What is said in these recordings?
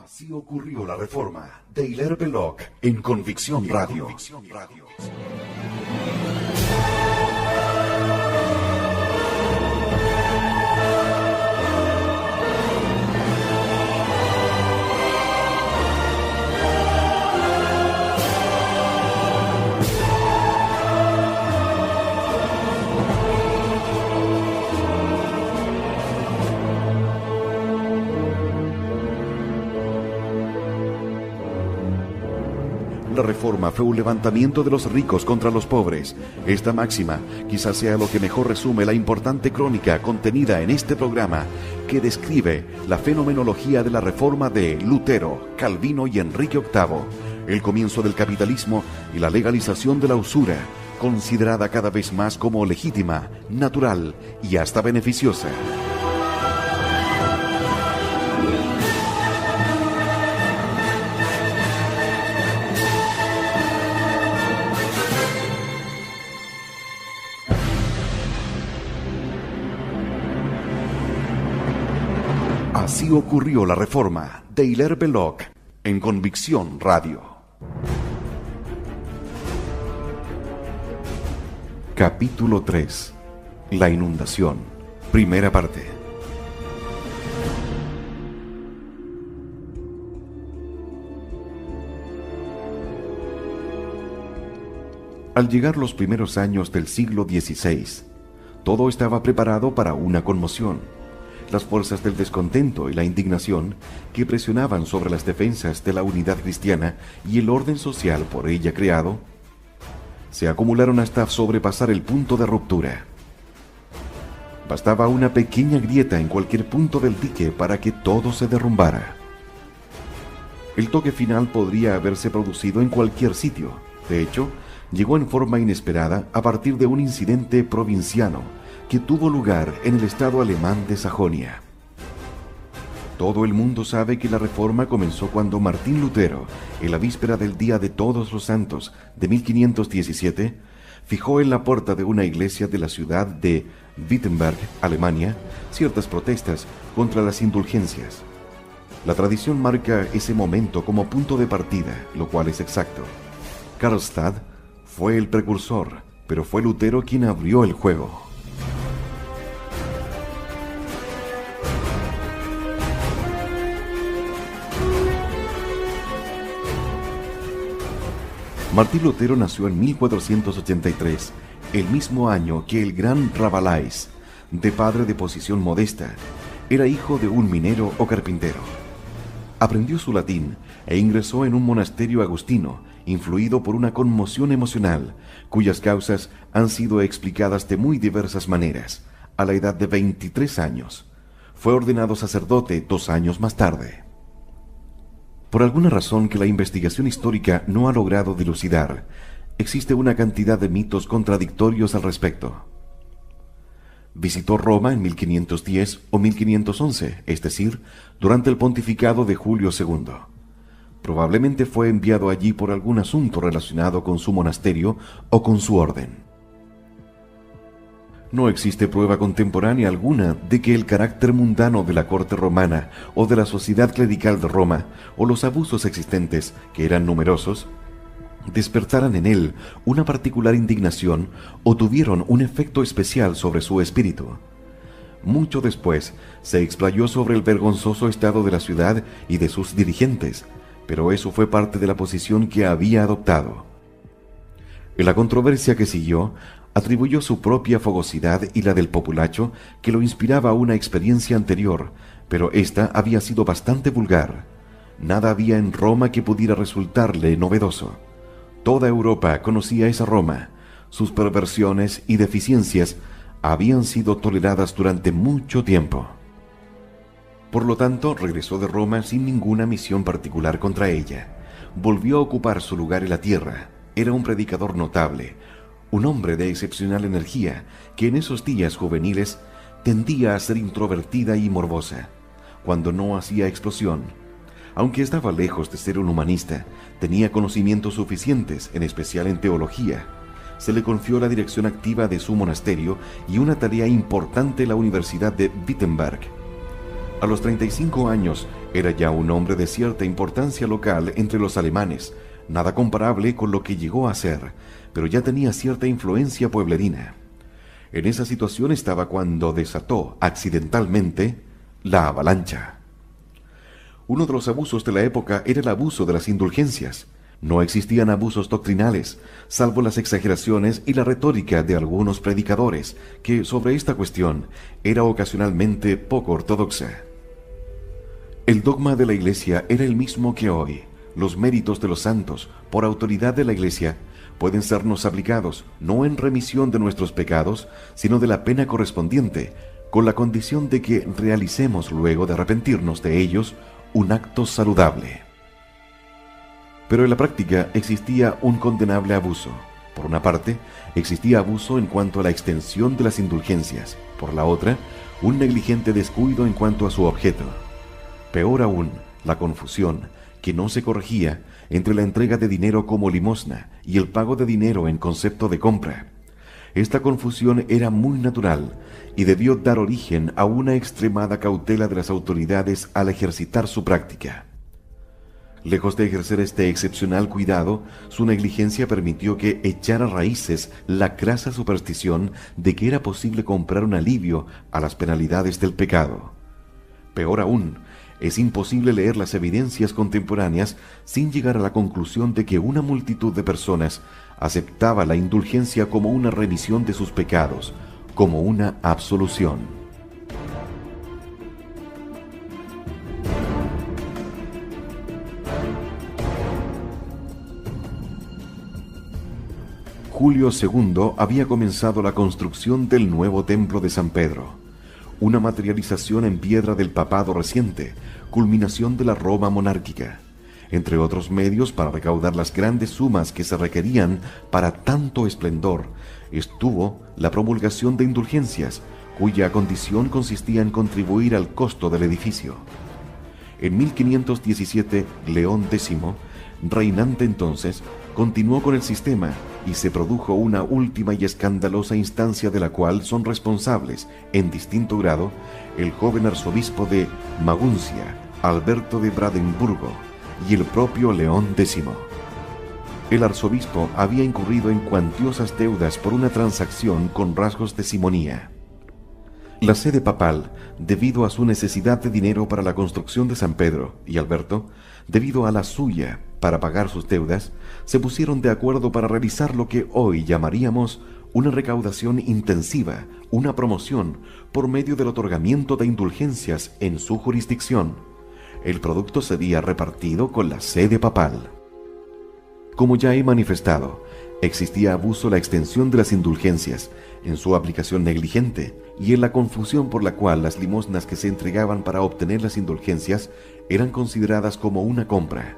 Así ocurrió la reforma de Hilaire Belloc en Convicción Radio. La reforma fue un levantamiento de los ricos contra los pobres. Esta máxima quizás sea lo que mejor resume la importante crónica contenida en este programa, que describe la fenomenología de la reforma de Lutero, Calvino y Enrique VIII, el comienzo del capitalismo y la legalización de la usura, considerada cada vez más como legítima, natural y hasta beneficiosa. Así ocurrió la reforma de Hilaire Belloc en Convicción Radio. Capítulo 3. La inundación. Primera parte. Al llegar los primeros años del siglo XVI, todo estaba preparado para una conmoción. Las fuerzas del descontento y la indignación que presionaban sobre las defensas de la unidad cristiana y el orden social por ella creado, se acumularon hasta sobrepasar el punto de ruptura. Bastaba una pequeña grieta en cualquier punto del dique para que todo se derrumbara. El toque final podría haberse producido en cualquier sitio. De hecho, llegó en forma inesperada a partir de un incidente provinciano que tuvo lugar en el estado alemán de Sajonia. Todo el mundo sabe que la reforma comenzó cuando Martín Lutero, en la víspera del Día de Todos los Santos de 1517, fijó en la puerta de una iglesia de la ciudad de Wittenberg, Alemania, ciertas protestas contra las indulgencias. La tradición marca ese momento como punto de partida, lo cual es exacto. Karlstadt fue el precursor, pero fue Lutero quien abrió el juego. Martín Lutero nació en 1483, el mismo año que el gran Rabelais, de padre de posición modesta. Era hijo de un minero o carpintero. Aprendió su latín e ingresó en un monasterio agustino, influido por una conmoción emocional, cuyas causas han sido explicadas de muy diversas maneras. A la edad de 23 años, fue ordenado sacerdote 2 años más tarde. Por alguna razón que la investigación histórica no ha logrado dilucidar, existe una cantidad de mitos contradictorios al respecto. Visitó Roma en 1510 o 1511, es decir, durante el pontificado de Julio II. Probablemente fue enviado allí por algún asunto relacionado con su monasterio o con su orden. No existe prueba contemporánea alguna de que el carácter mundano de la corte romana o de la sociedad clerical de Roma, o los abusos existentes, que eran numerosos, despertaran en él una particular indignación o tuvieron un efecto especial sobre su espíritu. Mucho después se explayó sobre el vergonzoso estado de la ciudad y de sus dirigentes, pero eso fue parte de la posición que había adoptado. En la controversia que siguió, atribuyó su propia fogosidad y la del populacho que lo inspiraba a una experiencia anterior, pero ésta había sido bastante vulgar. Nada había en Roma que pudiera resultarle novedoso. Toda Europa conocía esa Roma. Sus perversiones y deficiencias habían sido toleradas durante mucho tiempo. Por lo tanto, regresó de Roma sin ninguna misión particular contra ella. Volvió a ocupar su lugar en la tierra. Era un predicador notable, un hombre de excepcional energía, que en esos días juveniles tendía a ser introvertida y morbosa, cuando no hacía explosión. Aunque estaba lejos de ser un humanista, tenía conocimientos suficientes, en especial en teología. Se le confió la dirección activa de su monasterio y una tarea importante en la Universidad de Wittenberg. A los 35 años, Era ya un hombre de cierta importancia local entre los alemanes, nada comparable con lo que llegó a ser, pero ya tenía cierta influencia pueblerina. En esa situación estaba cuando desató, accidentalmente, la avalancha. Uno de los abusos de la época era el abuso de las indulgencias. No existían abusos doctrinales, salvo las exageraciones y la retórica de algunos predicadores, que sobre esta cuestión era ocasionalmente poco ortodoxa. El dogma de la Iglesia era el mismo que hoy. Los méritos de los santos, por autoridad de la Iglesia, pueden sernos aplicados no en remisión de nuestros pecados, sino de la pena correspondiente, con la condición de que realicemos luego de arrepentirnos de ellos un acto saludable. Pero en la práctica existía un condenable abuso. Por una parte, existía abuso en cuanto a la extensión de las indulgencias. Por la otra, un negligente descuido en cuanto a su objeto. Peor aún, la confusión, que no se corregía, entre la entrega de dinero como limosna y el pago de dinero en concepto de compra. Esta confusión era muy natural y debió dar origen a una extremada cautela de las autoridades al ejercitar su práctica. Lejos de ejercer este excepcional cuidado, su negligencia permitió que echara raíces la crasa superstición de que era posible comprar un alivio a las penalidades del pecado. Peor aún, es imposible leer las evidencias contemporáneas sin llegar a la conclusión de que una multitud de personas aceptaba la indulgencia como una remisión de sus pecados, como una absolución. Julio II había comenzado la construcción del nuevo templo de San Pedro, una materialización en piedra del papado reciente, culminación de la Roma monárquica. Entre otros medios para recaudar las grandes sumas que se requerían para tanto esplendor, estuvo la promulgación de indulgencias, cuya condición consistía en contribuir al costo del edificio. En 1517, León X, reinante entonces, continuó con el sistema y se produjo una última y escandalosa instancia de la cual son responsables, en distinto grado, el joven arzobispo de Maguncia, Alberto de Brandeburgo, y el propio León X. El arzobispo había incurrido en cuantiosas deudas por una transacción con rasgos de simonía. La sede papal, debido a su necesidad de dinero para la construcción de San Pedro, y Alberto, debido a la suya para pagar sus deudas, se pusieron de acuerdo para realizar lo que hoy llamaríamos una recaudación intensiva, una promoción, por medio del otorgamiento de indulgencias en su jurisdicción. El producto sería repartido con la sede papal. Como ya he manifestado, existía abuso en la extensión de las indulgencias, en su aplicación negligente y en la confusión por la cual las limosnas que se entregaban para obtener las indulgencias eran consideradas como una compra.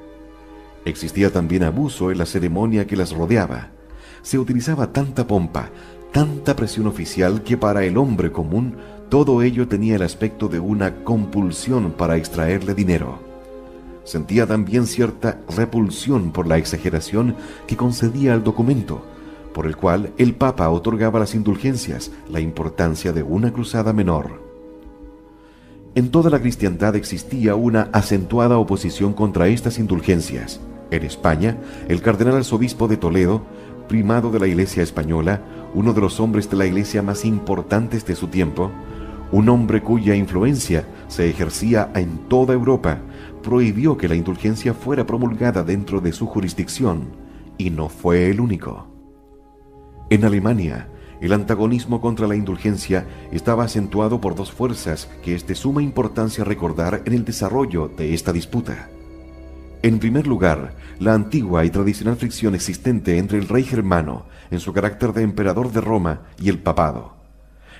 Existía también abuso en la ceremonia que las rodeaba. Se utilizaba tanta pompa, tanta presión oficial que para el hombre común todo ello tenía el aspecto de una compulsión para extraerle dinero. Sentía también cierta repulsión por la exageración que concedía al documento, por el cual el Papa otorgaba las indulgencias, la importancia de una cruzada menor. En toda la cristiandad existía una acentuada oposición contra estas indulgencias. En España, el cardenal arzobispo de Toledo, primado de la Iglesia española, uno de los hombres de la Iglesia más importantes de su tiempo, un hombre cuya influencia se ejercía en toda Europa, prohibió que la indulgencia fuera promulgada dentro de su jurisdicción, y no fue el único. En Alemania, el antagonismo contra la indulgencia estaba acentuado por dos fuerzas que es de suma importancia recordar en el desarrollo de esta disputa. En primer lugar, la antigua y tradicional fricción existente entre el rey germano, en su carácter de emperador de Roma, y el papado.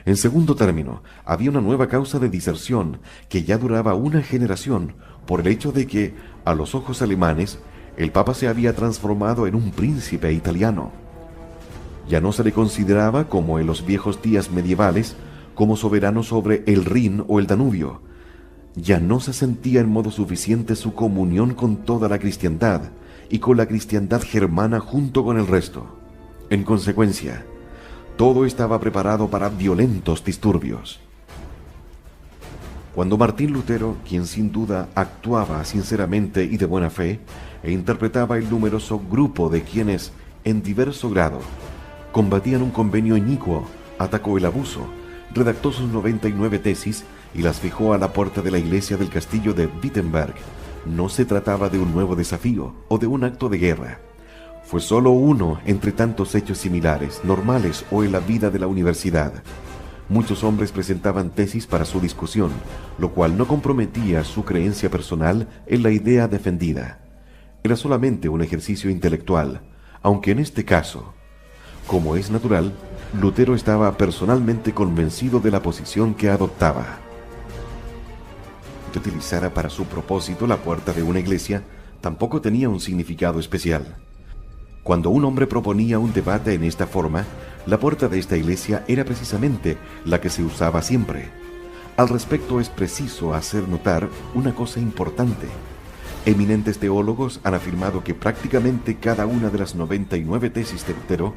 En segundo término, había una nueva causa de diserción que ya duraba una generación por el hecho de que, a los ojos alemanes, el papa se había transformado en un príncipe italiano. Ya no se le consideraba, como en los viejos días medievales, como soberano sobre el Rin o el Danubio. Ya no se sentía en modo suficiente su comunión con toda la cristiandad y con la cristiandad germana junto con el resto. En consecuencia, todo estaba preparado para violentos disturbios. Cuando Martín Lutero, quien sin duda actuaba sinceramente y de buena fe, e interpretaba el numeroso grupo de quienes, en diverso grado, combatían un convenio inicuo, atacó el abuso, redactó sus 99 tesis y las fijó a la puerta de la iglesia del castillo de Wittenberg, no se trataba de un nuevo desafío o de un acto de guerra. Fue solo uno entre tantos hechos similares, normales o en la vida de la universidad. Muchos hombres presentaban tesis para su discusión, lo cual no comprometía su creencia personal en la idea defendida. Era solamente un ejercicio intelectual, aunque en este caso, como es natural, Lutero estaba personalmente convencido de la posición que adoptaba. Que utilizara para su propósito la puerta de una iglesia tampoco tenía un significado especial. Cuando un hombre proponía un debate en esta forma, la puerta de esta iglesia era precisamente la que se usaba siempre. Al respecto es preciso hacer notar una cosa importante. Eminentes teólogos han afirmado que prácticamente cada una de las 99 tesis de Lutero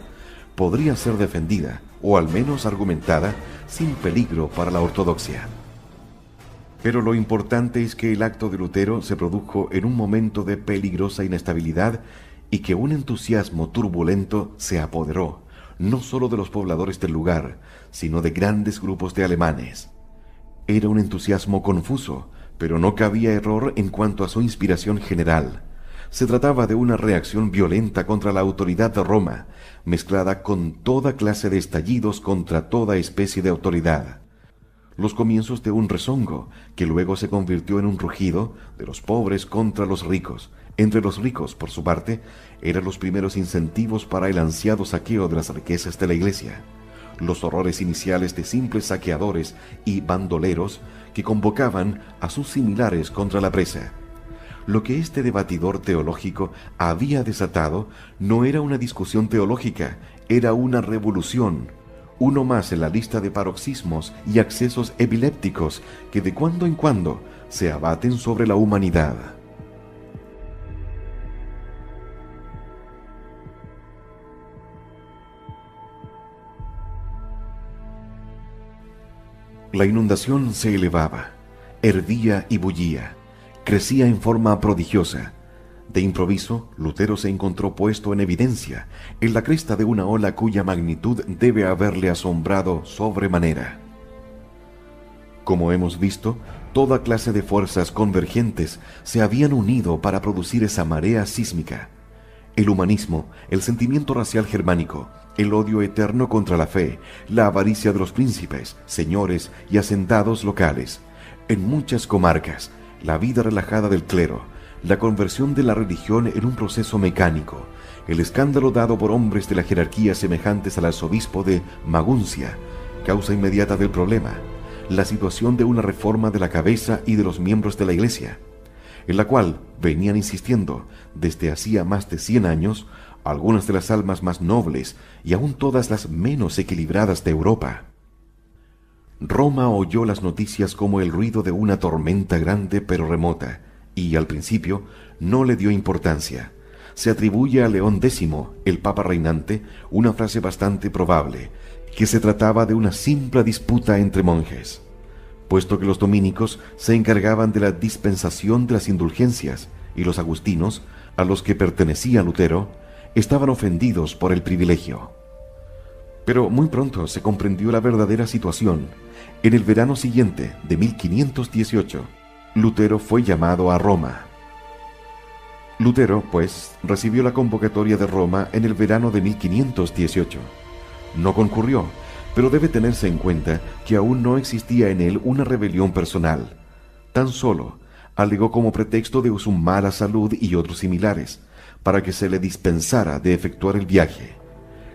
podría ser defendida, o al menos argumentada, sin peligro para la ortodoxia. Pero lo importante es que el acto de Lutero se produjo en un momento de peligrosa inestabilidad y que un entusiasmo turbulento se apoderó, no solo de los pobladores del lugar, sino de grandes grupos de alemanes. Era un entusiasmo confuso, pero no cabía error en cuanto a su inspiración general. Se trataba de una reacción violenta contra la autoridad de Roma, mezclada con toda clase de estallidos contra toda especie de autoridad. Los comienzos de un rezongo, que luego se convirtió en un rugido de los pobres contra los ricos. Entre los ricos, por su parte, eran los primeros incentivos para el ansiado saqueo de las riquezas de la iglesia. Los horrores iniciales de simples saqueadores y bandoleros que convocaban a sus similares contra la presa. Lo que este debatidor teológico había desatado no era una discusión teológica, era una revolución, uno más en la lista de paroxismos y accesos epilépticos que de cuando en cuando se abaten sobre la humanidad. La inundación se elevaba, hervía y bullía, crecía en forma prodigiosa. De improviso, Lutero se encontró puesto en evidencia, en la cresta de una ola cuya magnitud debe haberle asombrado sobremanera. Como hemos visto, toda clase de fuerzas convergentes se habían unido para producir esa marea sísmica. El humanismo, el sentimiento racial germánico, el odio eterno contra la fe, la avaricia de los príncipes, señores y hacendados locales. En muchas comarcas, la vida relajada del clero, la conversión de la religión en un proceso mecánico, el escándalo dado por hombres de la jerarquía semejantes al arzobispo de Maguncia, causa inmediata del problema, la situación de una reforma de la cabeza y de los miembros de la Iglesia, en la cual venían insistiendo desde hacía más de 100 años algunas de las almas más nobles y aún todas las menos equilibradas de Europa. Roma oyó las noticias como el ruido de una tormenta grande pero remota, y al principio no le dio importancia. Se atribuye a León X, el papa reinante, una frase bastante probable, que se trataba de una simple disputa entre monjes, puesto que los dominicos se encargaban de la dispensación de las indulgencias, y los agustinos, a los que pertenecía Lutero, estaban ofendidos por el privilegio. Pero muy pronto se comprendió la verdadera situación. En el verano siguiente, de 1518, Lutero fue llamado a Roma. Lutero, pues, recibió la convocatoria de Roma en el verano de 1518. No concurrió, pero debe tenerse en cuenta que aún no existía en él una rebelión personal. Tan solo alegó como pretexto de su mala salud y otros similares, para que se le dispensara de efectuar el viaje.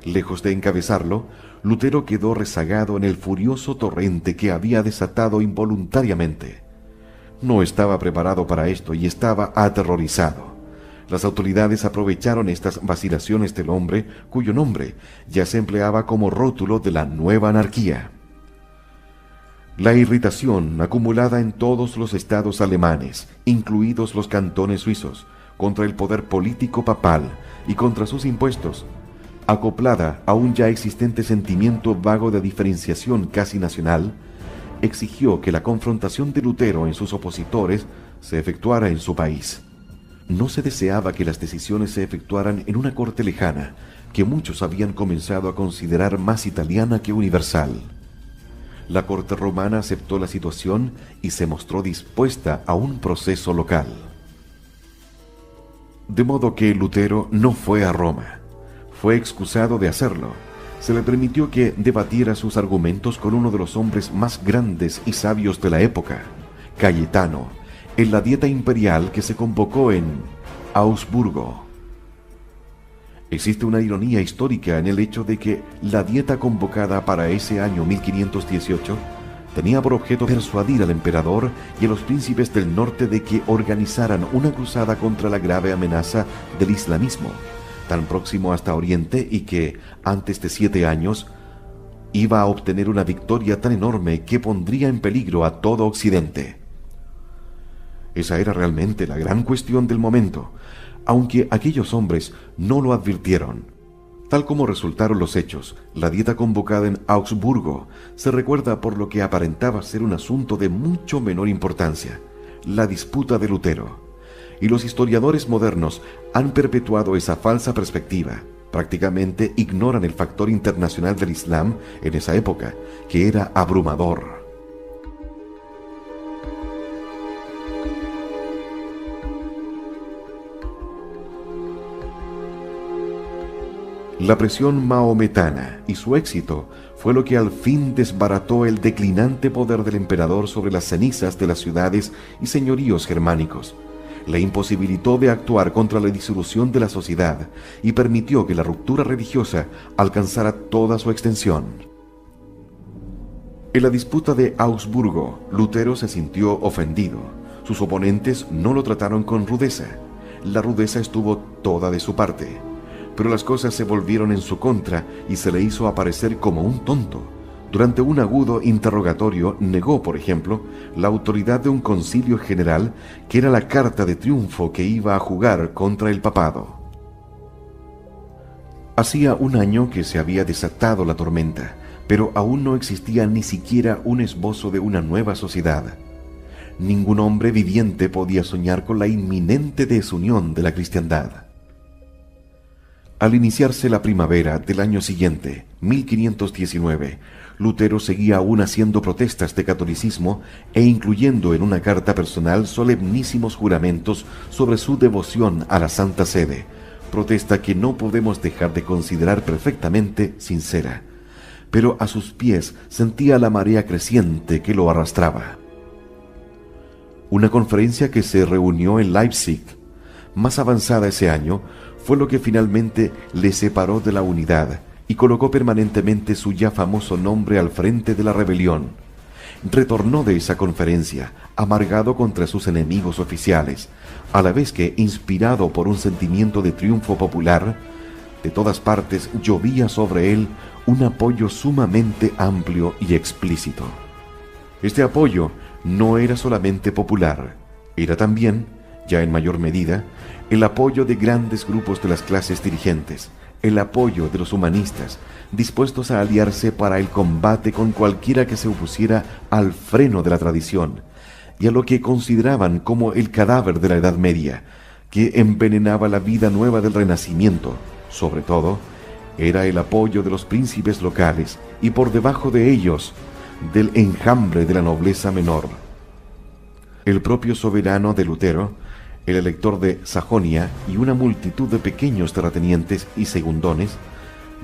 Lejos de encabezarlo, Lutero quedó rezagado en el furioso torrente que había desatado involuntariamente. No estaba preparado para esto y estaba aterrorizado. Las autoridades aprovecharon estas vacilaciones del hombre cuyo nombre ya se empleaba como rótulo de la nueva anarquía. La irritación acumulada en todos los estados alemanes, incluidos los cantones suizos, contra el poder político papal y contra sus impuestos, acoplada a un ya existente sentimiento vago de diferenciación casi nacional, exigió que la confrontación de Lutero en sus opositores se efectuara en su país. No se deseaba que las decisiones se efectuaran en una corte lejana, que muchos habían comenzado a considerar más italiana que universal. La corte romana aceptó la situación y se mostró dispuesta a un proceso local. De modo que Lutero no fue a Roma. Fue excusado de hacerlo. Se le permitió que debatiera sus argumentos con uno de los hombres más grandes y sabios de la época, Cayetano, en la dieta imperial que se convocó en Augsburgo. Existe una ironía histórica en el hecho de que la dieta convocada para ese año 1518 tenía por objeto persuadir al emperador y a los príncipes del norte de que organizaran una cruzada contra la grave amenaza del islamismo, tan próximo hasta Oriente y que, antes de 7 años, iba a obtener una victoria tan enorme que pondría en peligro a todo Occidente. Esa era realmente la gran cuestión del momento, aunque aquellos hombres no lo advirtieron. Tal como resultaron los hechos, la dieta convocada en Augsburgo se recuerda por lo que aparentaba ser un asunto de mucho menor importancia, la disputa de Lutero. Y los historiadores modernos han perpetuado esa falsa perspectiva. Prácticamente ignoran el factor internacional del Islam en esa época, que era abrumador. La presión maometana y su éxito fue lo que al fin desbarató el declinante poder del emperador sobre las cenizas de las ciudades y señoríos germánicos. Le imposibilitó de actuar contra la disolución de la sociedad y permitió que la ruptura religiosa alcanzara toda su extensión. En la disputa de Augsburgo, Lutero se sintió ofendido. Sus oponentes no lo trataron con rudeza. La rudeza estuvo toda de su parte. Pero las cosas se volvieron en su contra y se le hizo aparecer como un tonto. Durante un agudo interrogatorio negó, por ejemplo, la autoridad de un concilio general que era la carta de triunfo que iba a jugar contra el papado. Hacía un año que se había desatado la tormenta, pero aún no existía ni siquiera un esbozo de una nueva sociedad. Ningún hombre viviente podía soñar con la inminente desunión de la cristiandad. Al iniciarse la primavera del año siguiente, 1519, Lutero seguía aún haciendo protestas de catolicismo e incluyendo en una carta personal solemnísimos juramentos sobre su devoción a la Santa Sede, protesta que no podemos dejar de considerar perfectamente sincera. Pero a sus pies sentía la marea creciente que lo arrastraba. Una conferencia que se reunió en Leipzig, más avanzada ese año, fue lo que finalmente le separó de la unidad y colocó permanentemente su ya famoso nombre al frente de la rebelión. Retornó de esa conferencia, amargado contra sus enemigos oficiales, a la vez que, inspirado por un sentimiento de triunfo popular, de todas partes llovía sobre él un apoyo sumamente amplio y explícito. Este apoyo no era solamente popular, era también, ya en mayor medida, el apoyo de grandes grupos de las clases dirigentes, el apoyo de los humanistas, dispuestos a aliarse para el combate con cualquiera que se opusiera al freno de la tradición, y a lo que consideraban como el cadáver de la Edad Media, que envenenaba la vida nueva del Renacimiento. Sobre todo, era el apoyo de los príncipes locales, y por debajo de ellos, del enjambre de la nobleza menor. El propio soberano de Lutero, el elector de Sajonia y una multitud de pequeños terratenientes y segundones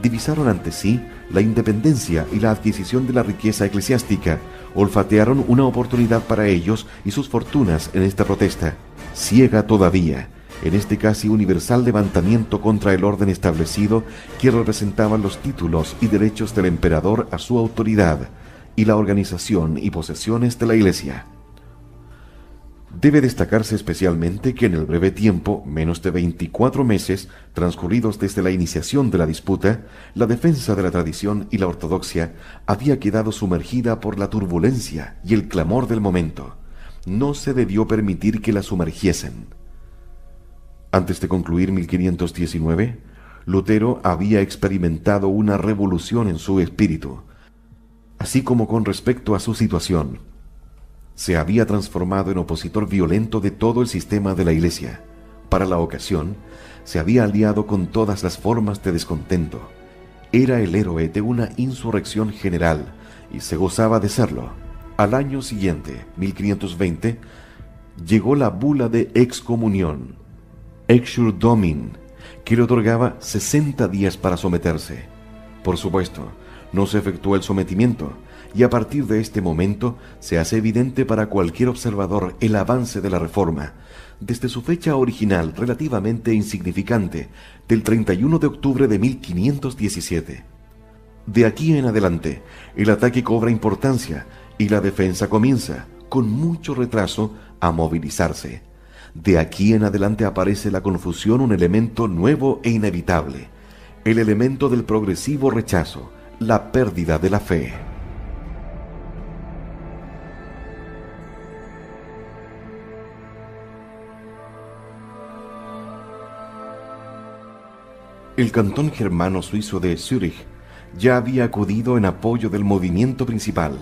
divisaron ante sí la independencia y la adquisición de la riqueza eclesiástica, olfatearon una oportunidad para ellos y sus fortunas en esta protesta, ciega todavía, en este casi universal levantamiento contra el orden establecido que representaban los títulos y derechos del emperador a su autoridad y la organización y posesiones de la Iglesia. Debe destacarse especialmente que en el breve tiempo, menos de 24 meses, transcurridos desde la iniciación de la disputa, la defensa de la tradición y la ortodoxia había quedado sumergida por la turbulencia y el clamor del momento. No se debió permitir que la sumergiesen. Antes de concluir 1519, Lutero había experimentado una revolución en su espíritu. así como con respecto a su situación. Se había transformado en opositor violento de todo el sistema de la Iglesia. Para la ocasión, se había aliado con todas las formas de descontento. Era el héroe de una insurrección general y se gozaba de serlo. Al año siguiente, 1520, llegó la bula de excomunión, Exur Domin, que le otorgaba 60 días para someterse. Por supuesto, no se efectuó el sometimiento, y a partir de este momento se hace evidente para cualquier observador el avance de la reforma, desde su fecha original relativamente insignificante, del 31 de octubre de 1517. De aquí en adelante, el ataque cobra importancia y la defensa comienza, con mucho retraso, a movilizarse. De aquí en adelante aparece la confusión, un elemento nuevo e inevitable, el elemento del progresivo rechazo, la pérdida de la fe. El cantón germano suizo de Zúrich ya había acudido en apoyo del movimiento principal.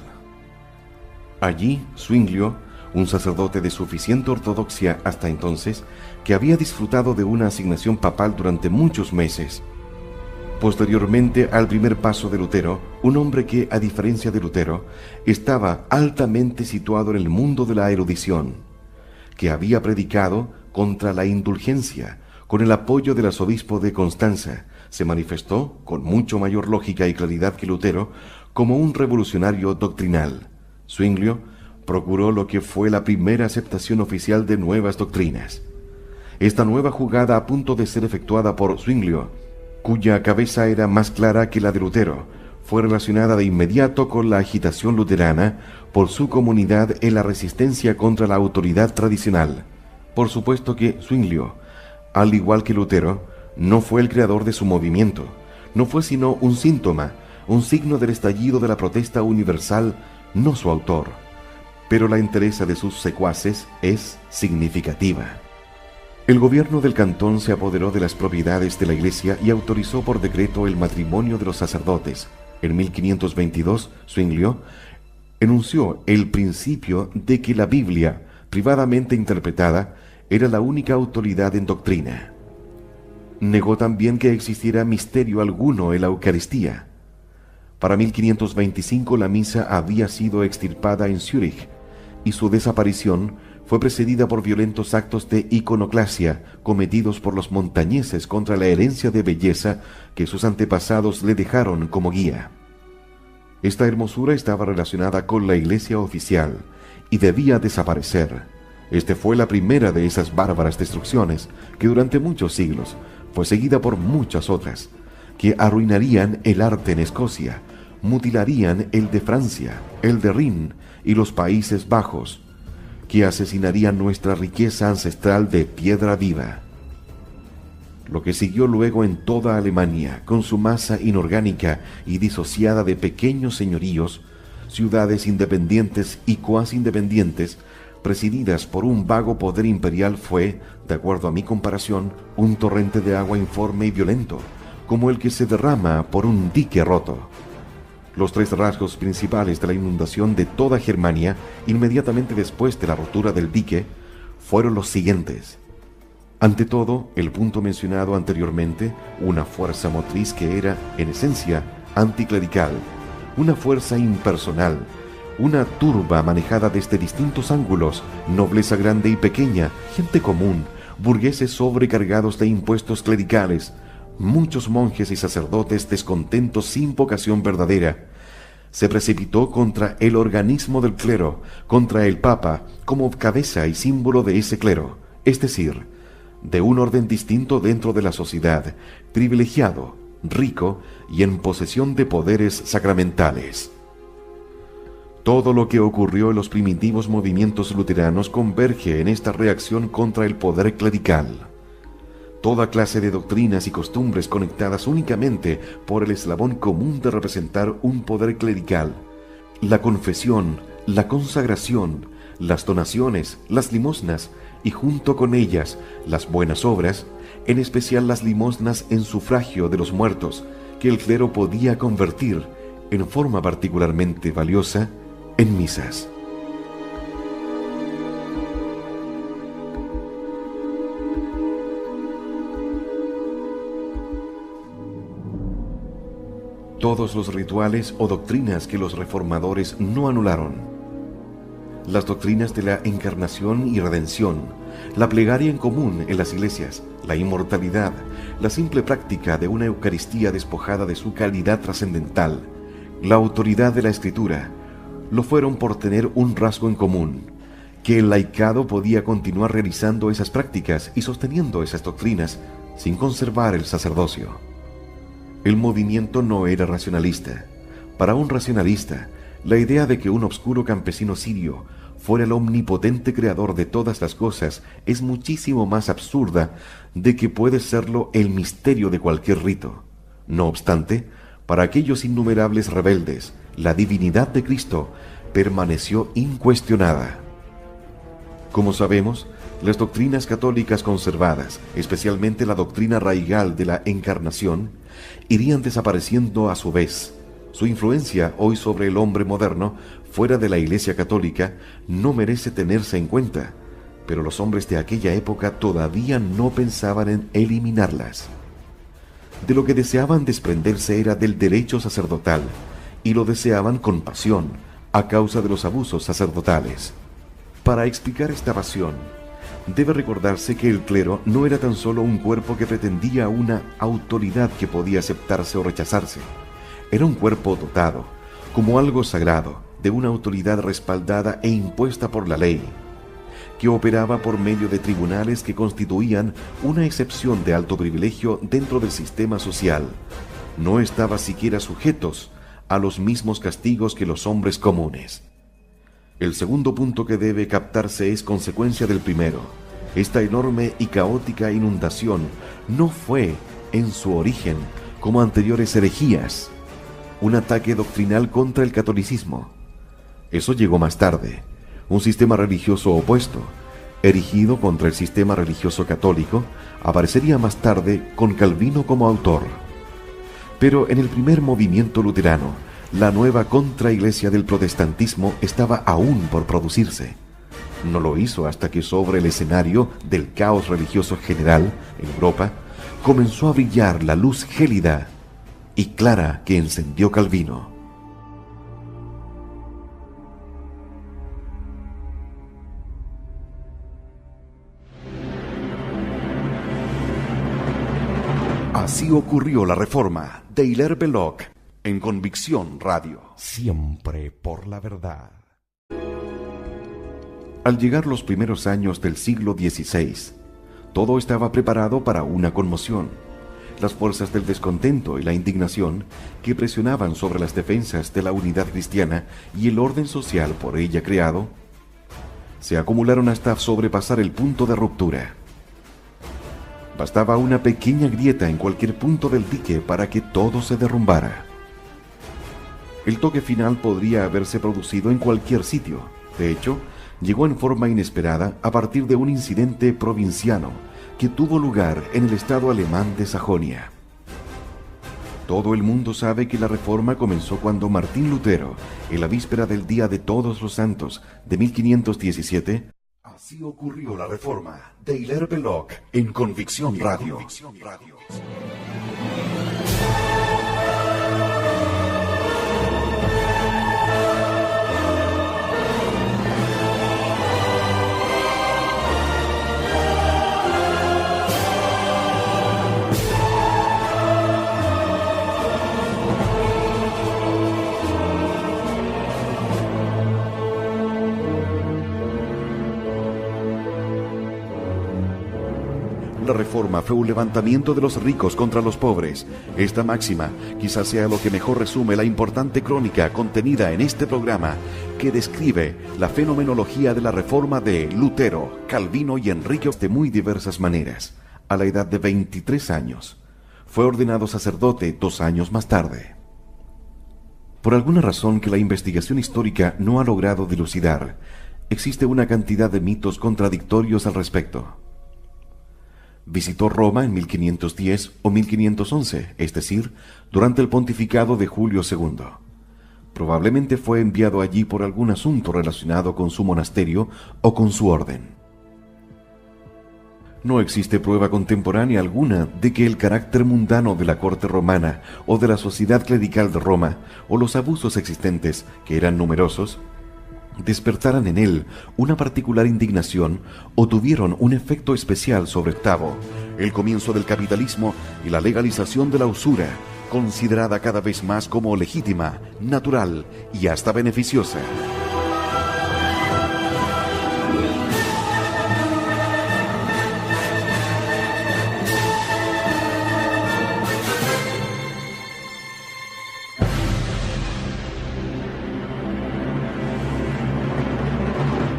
Allí, Zwinglio, un sacerdote de suficiente ortodoxia hasta entonces, que había disfrutado de una asignación papal durante muchos meses. Posteriormente al primer paso de Lutero, un hombre que, a diferencia de Lutero, estaba altamente situado en el mundo de la erudición, que había predicado contra la indulgencia, con el apoyo del arzobispo de Constanza, se manifestó, con mucho mayor lógica y claridad que Lutero, como un revolucionario doctrinal. Zwinglio procuró lo que fue la primera aceptación oficial de nuevas doctrinas. Esta nueva jugada a punto de ser efectuada por Zwinglio, cuya cabeza era más clara que la de Lutero, fue relacionada de inmediato con la agitación luterana por su comunidad en la resistencia contra la autoridad tradicional. Por supuesto que Zwinglio, al igual que Lutero, no fue el creador de su movimiento, no fue sino un síntoma, un signo del estallido de la protesta universal, no su autor. Pero la entereza de sus secuaces es significativa. El gobierno del cantón se apoderó de las propiedades de la iglesia y autorizó por decreto el matrimonio de los sacerdotes. En 1522, Zwinglio enunció el principio de que la Biblia, privadamente interpretada, era la única autoridad en doctrina. Negó también que existiera misterio alguno en la Eucaristía. Para 1525 la misa había sido extirpada en Zúrich y su desaparición fue precedida por violentos actos de iconoclasia cometidos por los montañeses contra la herencia de belleza que sus antepasados le dejaron como guía. Esta hermosura estaba relacionada con la iglesia oficial y debía desaparecer. Esta fue la primera de esas bárbaras destrucciones que durante muchos siglos fue seguida por muchas otras, que arruinarían el arte en Escocia, mutilarían el de Francia, el de Rin y los Países Bajos, que asesinarían nuestra riqueza ancestral de piedra viva. Lo que siguió luego en toda Alemania, con su masa inorgánica y disociada de pequeños señoríos, ciudades independientes y cuasi independientes, presididas por un vago poder imperial, fue, de acuerdo a mi comparación, un torrente de agua informe y violento, como el que se derrama por un dique roto. Los tres rasgos principales de la inundación de toda Germania, inmediatamente después de la rotura del dique, fueron los siguientes. Ante todo, el punto mencionado anteriormente, una fuerza motriz que era, en esencia, anticlerical, una fuerza impersonal, una turba manejada desde distintos ángulos, nobleza grande y pequeña, gente común, burgueses sobrecargados de impuestos clericales, muchos monjes y sacerdotes descontentos sin vocación verdadera. Se precipitó contra el organismo del clero, contra el Papa, como cabeza y símbolo de ese clero, es decir, de un orden distinto dentro de la sociedad, privilegiado, rico y en posesión de poderes sacramentales. Todo lo que ocurrió en los primitivos movimientos luteranos converge en esta reacción contra el poder clerical. Toda clase de doctrinas y costumbres conectadas únicamente por el eslabón común de representar un poder clerical, la confesión, la consagración, las donaciones, las limosnas y junto con ellas las buenas obras, en especial las limosnas en sufragio de los muertos, que el clero podía convertir, en forma particularmente valiosa en misas. Todos los rituales o doctrinas que los reformadores no anularon. Las doctrinas de la encarnación y redención, la plegaria en común en las iglesias, la inmortalidad, la simple práctica de una Eucaristía despojada de su calidad trascendental, la autoridad de la Escritura, lo fueron por tener un rasgo en común, que el laicado podía continuar realizando esas prácticas y sosteniendo esas doctrinas sin conservar el sacerdocio. El movimiento no era racionalista. Para un racionalista, la idea de que un obscuro campesino sirio fuera el omnipotente creador de todas las cosas es muchísimo más absurda de que puede serlo el misterio de cualquier rito. No obstante, para aquellos innumerables rebeldes, la divinidad de Cristo permaneció incuestionada. Como sabemos, las doctrinas católicas conservadas, especialmente la doctrina raigal de la encarnación, irían desapareciendo a su vez. Su influencia hoy sobre el hombre moderno, fuera de la Iglesia católica, no merece tenerse en cuenta, pero los hombres de aquella época todavía no pensaban en eliminarlas. De lo que deseaban desprenderse era del derecho sacerdotal, y lo deseaban con pasión, a causa de los abusos sacerdotales. Para explicar esta pasión, debe recordarse que el clero no era tan solo un cuerpo que pretendía una autoridad que podía aceptarse o rechazarse. Era un cuerpo dotado, como algo sagrado, de una autoridad respaldada e impuesta por la ley, que operaba por medio de tribunales que constituían una excepción de alto privilegio dentro del sistema social. No estaba siquiera sujetos a los mismos castigos que los hombres comunes. El segundo punto que debe captarse es consecuencia del primero. Esta enorme y caótica inundación no fue, en su origen, como anteriores herejías, un ataque doctrinal contra el catolicismo. Eso llegó más tarde, un sistema religioso opuesto, erigido contra el sistema religioso católico, aparecería más tarde con Calvino como autor. Pero en el primer movimiento luterano, la nueva contraiglesia del protestantismo estaba aún por producirse. No lo hizo hasta que sobre el escenario del caos religioso general en Europa comenzó a brillar la luz gélida y clara que encendió Calvino. Así ocurrió la Reforma de Hilaire Belloc en Convicción Radio. Siempre por la verdad. Al llegar los primeros años del siglo XVI, todo estaba preparado para una conmoción. Las fuerzas del descontento y la indignación que presionaban sobre las defensas de la unidad cristiana y el orden social por ella creado, se acumularon hasta sobrepasar el punto de ruptura. Bastaba una pequeña grieta en cualquier punto del dique para que todo se derrumbara. El toque final podría haberse producido en cualquier sitio. De hecho, llegó en forma inesperada a partir de un incidente provinciano que tuvo lugar en el estado alemán de Sajonia. Todo el mundo sabe que la Reforma comenzó cuando Martín Lutero, en la víspera del Día de Todos los Santos de 1517, así ocurrió la Reforma de Hilaire Belloc en Convicción Radio. La Reforma fue un levantamiento de los ricos contra los pobres. Esta máxima quizás sea lo que mejor resume la importante crónica contenida en este programa, que describe la fenomenología de la Reforma de Lutero, Calvino y Enrique de muy diversas maneras. A la edad de 23 años, fue ordenado sacerdote 2 años más tarde. Por alguna razón que la investigación histórica no ha logrado dilucidar, existe una cantidad de mitos contradictorios al respecto. Visitó Roma en 1510 o 1511, es decir, durante el pontificado de Julio II. Probablemente fue enviado allí por algún asunto relacionado con su monasterio o con su orden. No existe prueba contemporánea alguna de que el carácter mundano de la corte romana o de la sociedad clerical de Roma o los abusos existentes, que eran numerosos, despertaran en él una particular indignación o tuvieron un efecto especial sobre Octavo. El comienzo del capitalismo y la legalización de la usura, considerada cada vez más como legítima, natural y hasta beneficiosa.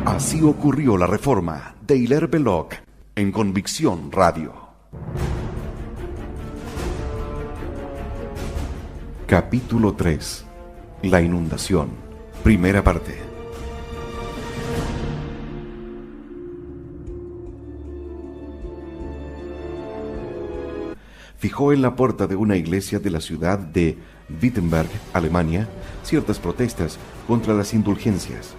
Así ocurrió la reforma de Hilaire Belloc en Convicción Radio. Capítulo 3. La inundación. Primera parte. Fijó en la puerta de una iglesia de la ciudad de Wittenberg, Alemania, ciertas protestas contra las indulgencias.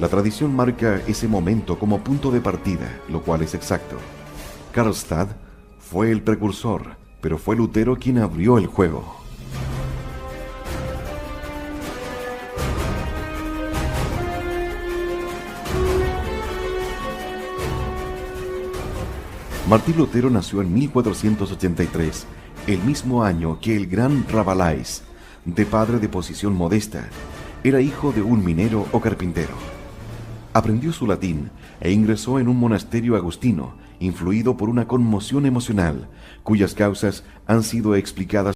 La tradición marca ese momento como punto de partida, lo cual es exacto. Karlstadt fue el precursor, pero fue Lutero quien abrió el juego. Martín Lutero nació en 1483, el mismo año que el gran Rabelais, de padre de posición modesta. Era hijo de un minero o carpintero. Aprendió su latín e ingresó en un monasterio agustino, influido por una conmoción emocional, cuyas causas han sido explicadas